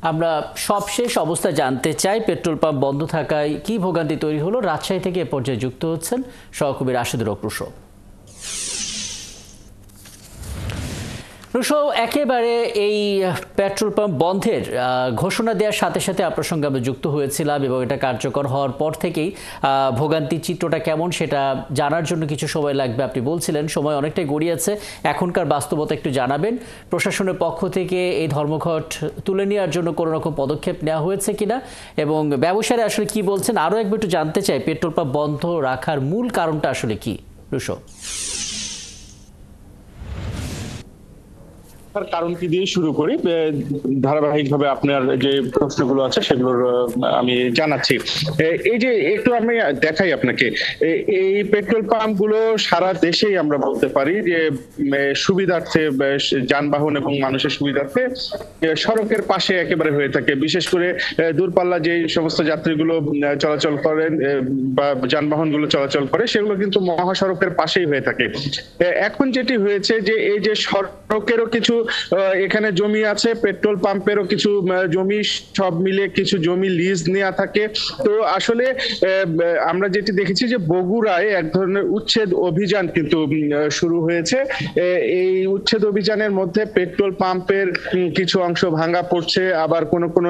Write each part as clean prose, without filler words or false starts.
আমরা সবশেষ অবস্থা জানতে চাই। পেট্রোল পাম্প বন্ধ থাকায় কি ভোগান্তি তৈরি হলো, রাজশাহী থেকে এ পর্যায়ে যুক্ত হচ্ছেন সহকর্মী রাশেদুর রহমান রুশো। রুশো, একেবারে এই পেট্রোল পাম্প বন্ধের ঘোষণা দেওয়ার সাথে সাথে আপনার সঙ্গে আমরা যুক্ত হয়েছিলাম এবং এটা কার্যকর হওয়ার পর থেকেই ভোগান্তির চিত্রটা কেমন সেটা জানার জন্য কিছু সময় লাগবে। আপনি বলছিলেন সময় অনেকটাই গড়িয়েছে, এখনকার বাস্তবতা একটু জানাবেন। প্রশাসনের পক্ষ থেকে এই ধর্মঘট তুলে নেওয়ার জন্য কোনো রকম পদক্ষেপ নেওয়া হয়েছে কিনা এবং ব্যবসায়ীরা আসলে কি বলছেন, আরও একবার একটু জানতে চাই পেট্রোল পাম্প বন্ধ রাখার মূল কারণটা আসলে কি রুশো? তার কারণ কি দিয়ে শুরু করি, ধারাবাহিকভাবে আপনার যে প্রশ্নগুলো আছে সেগুলোর আমি জানাচ্ছি। এই যে একটু আমি দেখাই আপনাকে, এই পেট্রোল পাম্প গুলো সারা দেশেই আমরা বলতে পারি যে সুবিধার্থে, যানবাহন এবং মানুষের সুবিধার্থে সড়কের পাশে একেবারে হয়ে থাকে। বিশেষ করে দূরপাল্লা যে সমস্ত যাত্রীগুলো চলাচল করেন বা যানবাহন গুলো চলাচল করে সেগুলো কিন্তু মহাসড়কের পাশেই হয়ে থাকে। এখন যেটি হয়েছে যে এই যে সড়কেরও কিছু এখানে জমি আছে, পেট্রোল পাম্পেরও কিছু জমি, সব মিলে কিছু জমি লিজ নেওয়া থাকে। তো আসলে আমরা যেটি দেখেছি যে বগুড়ায় এক ধরনের উচ্ছেদ অভিযান কিন্তু শুরু হয়েছে। এই উচ্ছেদ অভিযানের মধ্যে পেট্রোল পাম্পের কিছু অংশ ভাঙা পড়ছে, আবার কোন কোন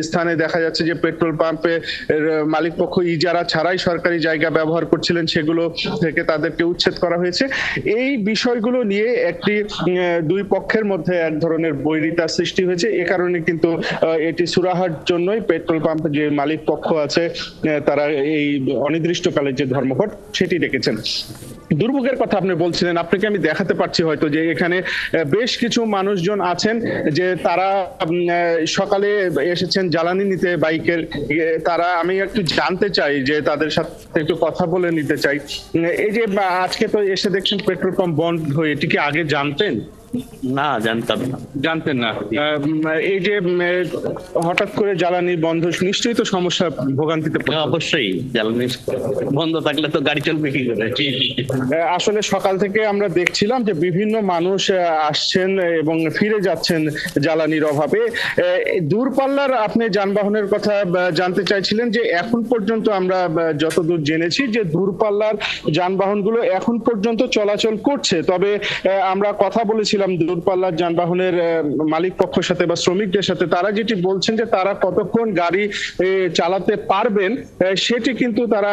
স্থানে দেখা যাচ্ছে যে পেট্রোল পাম্পের মালিক পক্ষ ইজারা ছাড়াই সরকারি জায়গা ব্যবহার করছিলেন, সেগুলো থেকে তাদেরকে উচ্ছেদ করা হয়েছে। এই বিষয়গুলো নিয়ে একটি দুই পক্ষের মধ্যে এক ধরনের বৈরিতার সৃষ্টি হয়েছে। এ কারণে কিন্তু এটি সুরাহার জন্যই পেট্রোল পাম্প যে মালিক পক্ষ আছে তারা এই অনির্দিষ্টকালের যে ধর্মঘট সেটি ডেকেছেন। দুর্ভোগের কথা আপনি বলছিলেন, আপনাকে আমি দেখাতে পারছি হয়তো যে এখানে বেশ কিছু মানুষজন আছেন যে তারা সকালে এসেছেন জ্বালানি নিতে বাইকের। তারা, আমি একটু জানতে চাই যে তাদের সাথে একটু কথা বলে নিতে চাই। এই যে আজকে তো এসে দেখছেন পেট্রোল পাম্প বন্ধ, এটি কি আগে জানতেন? না, জানতাম না। জানতেন না? এই যে হঠাৎ করে জ্বালানি বন্ধ, নিশ্চয়ই তো সমস্যা, ভোগান্তিতে পড়ছেন। অবশ্যই, জ্বালানি বন্ধ থাকলে তো গাড়ি চলবে কি করে। আসলে সকাল থেকে আমরা দেখছিলাম যে বিভিন্ন মানুষ আসছেন এবং ফিরে যাচ্ছেন জ্বালানির অভাবে। দূরপাল্লার আপনি যানবাহনের কথা জানতে চাইছিলেন যে এখন পর্যন্ত আমরা যতদূর জেনেছি যে দূরপাল্লার যানবাহনগুলো এখন পর্যন্ত চলাচল করছে। তবে আমরা কথা বলেছিলাম দূরপাল্লার যানবাহনের মালিক পক্ষের সাথে বা শ্রমিকদের সাথে, তারা যেটি বলছেন যে তারা কতক্ষণ গাড়ি চালাতে পারবেন সেটি কিন্তু তারা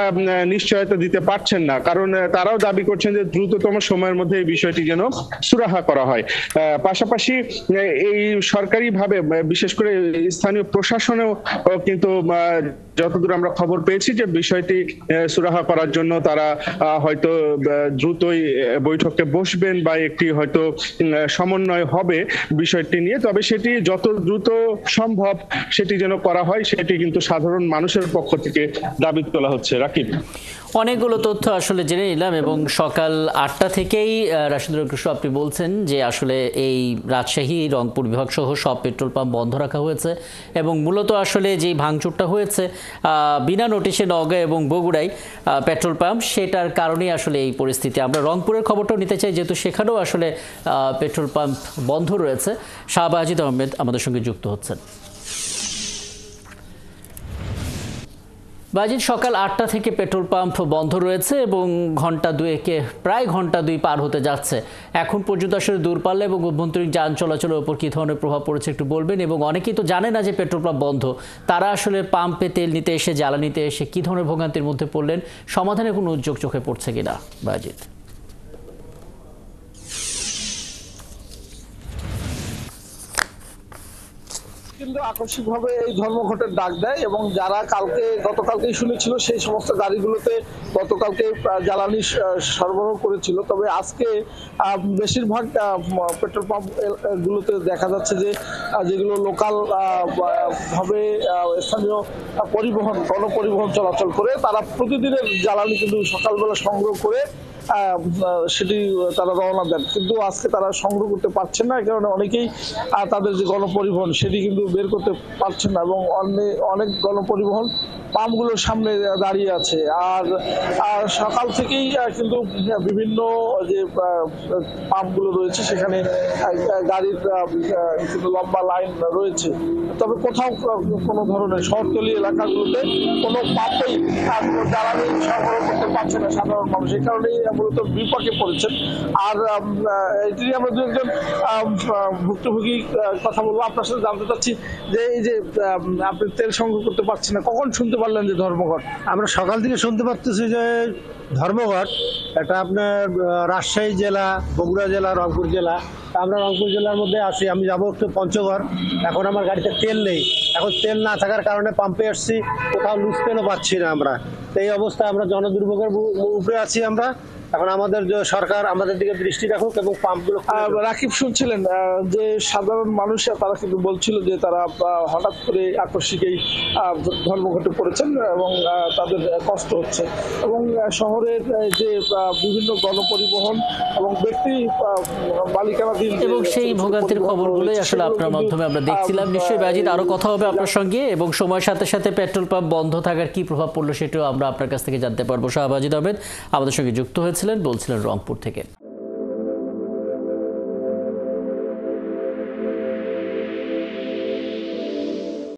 নিশ্চয়তা দিতে পারছেন না, কারণ তারাও দাবি করছেন যে দ্রুততম সময়ের মধ্যে এই বিষয়টি যেন সুরাহা করা হয়। পাশাপাশি এই সরকারি ভাবে, বিশেষ করে স্থানীয় প্রশাসনেও কিন্তু যতদূর আমরা খবর পেয়েছি যে বিষয়টি সুরাহা করার জন্য তারা হয়তো দ্রুতই বৈঠকে বসবেন বা একটি হয়তো সমন্বয় হবে বিষয়টি নিয়ে। তবে সেটি যত দ্রুত সম্ভব সেটি যেন করা হয়, সেটি কিন্তু সাধারণ মানুষের পক্ষ থেকে দাবি তোলা হচ্ছে। রাকিব, অনেকগুলো তথ্য আসলে জেনে নিলাম এবং সকাল 8টা থেকেই রাশেদুর রহমান, আপনি বলছেন যে আসলে এই রাজশাহী, রংপুর বিভাগ সহ সব পেট্রোল পাম্প বন্ধ রাখা হয়েছে এবং মূলত আসলে যে ভাঙচুরটা হয়েছে বিনা নোটিশে নওগাঁ এবং বগুড়ায় পেট্রোল পাম্প, সেটার কারণেই আসলে এই পরিস্থিতি। আমরা রংপুরের খবরটাও নিতে চাই, যেহেতু সেখানেও আসলে পেট্রোল পাম্প বন্ধ রয়েছে। শাহবাজিদ আহমেদ আমাদের সঙ্গে যুক্ত হচ্ছেন। বাজিদ, সকাল 8টা থেকে পেট্রোল পাম্প বন্ধ রয়েছে এবং প্রায় ঘন্টা দুই পার হতে যাচ্ছে। এখন পর্যন্ত আসলে দূরপাল্লা এবং অভ্যন্তরীণ যান চলাচলের উপর কী ধরনের প্রভাব পড়েছে একটু বলবেন, এবং অনেকেই তো জানে না যে পেট্রোল পাম্প বন্ধ, তারা আসলে পাম্পে তেল নিতে এসে, জ্বালানিতে এসে কী ধরনের ভোগান্তির মধ্যে পড়লেন, সমাধানের কোনো উদ্যোগ চোখে পড়ছে কিনা বাজিদ? কিন্তু আকস্মিকভাবে এই ধর্মঘটের ডাক দেয় এবং যারা গতকালকেই শুনেছিল সেই সমস্ত গাড়িগুলোতে গতকালকে জ্বালানি সরবরাহ করেছিল। তবে আজকে বেশিরভাগ পেট্রোল পাম্প গুলোতে দেখা যাচ্ছে যে যেগুলো লোকাল ভাবে স্থানীয় গণপরিবহন চলাচল করে, তারা প্রতিদিনের জ্বালানি কিন্তু সকালবেলা সংগ্রহ করে সেটি তারা রওনা দেন, কিন্তু আজকে তারা সংগ্রহ করতে পারছেন না। এই কারণে অনেকেই তাদের যে গণপরিবহন সেটি কিন্তু বের করতে পারছেন না, এবং অনেক গণপরিবহন পাম্পগুলোর সামনে দাঁড়িয়ে আছে। আর সকাল থেকেই কিন্তু বিভিন্ন যে পাম্পগুলো রয়েছে সেখানে গাড়ির কিন্তু লম্বা লাইন রয়েছে। তবে কোথাও কোনো ধরনের শহরতলি এলাকাগুলোতে কোনো পাম্পেই জ্বালানি সরবরাহ করতে পারছে না সাধারণ মানুষ, এই কারণেই মূলত বিপাকে পড়েছেন। আর এটি আমরা দু একজন ভুক্তভোগী কথা বলবো। আপনার সাথে জানতে চাচ্ছি যে এই যে আপনি তেল সংগ্রহ করতে পারছেন না, কখন শুনতে পারলেন যে ধর্মঘট? আমরা সকাল থেকে শুনতে পারতেছি যে ধর্মঘট, এটা আপনার রাজশাহী জেলা, বগুড়া জেলা, রংপুর জেলা। আমরা রংপুর জেলার মধ্যে আছি, আমি যাবো একটু পঞ্চগড়। এখন আমার গাড়িতে তেল নেই, এখন তেল না থাকার কারণে পাম্পে আসছি, কোথাও লুজ তেলও পাচ্ছি না আমরা। তো এই অবস্থায় আমরা জনদুর্ভোগের উপরে আছি আমরা। এখন আমাদের যে সরকার আমাদের দিকে দৃষ্টি রাখুক এবং পাম্পগুলো। রাকিব, শুনছিলেন যে সাধারণ মানুষরা তারা কিন্তু বলছিল যে তারা হঠাৎ করে আকস্মিক এই ধর্মঘটে পড়েছেন এবং তাদের কষ্ট হচ্ছে, এবং শহরের যে বিভিন্ন গণপরিবহন এবং ব্যক্তি মালিকানাধীন এবং সেই ভোগান্তির খবরগুলোই আসলে আপনার মাধ্যমে আমরা দেখছিলাম। নিশ্চয়ই বাজিদ, আরো কথা হবে আপনার সঙ্গে, এবং সময়ের সাথে সাথে পেট্রোল পাম্প বন্ধ থাকার কি প্রভাব পড়লো সেটাও আমরা আপনার কাছ থেকে জানতে পারবো। শাহবাজিদ আহমেদ আমাদের সঙ্গে যুক্ত হয়েছিলেন, বলছিলেন রংপুর থেকে।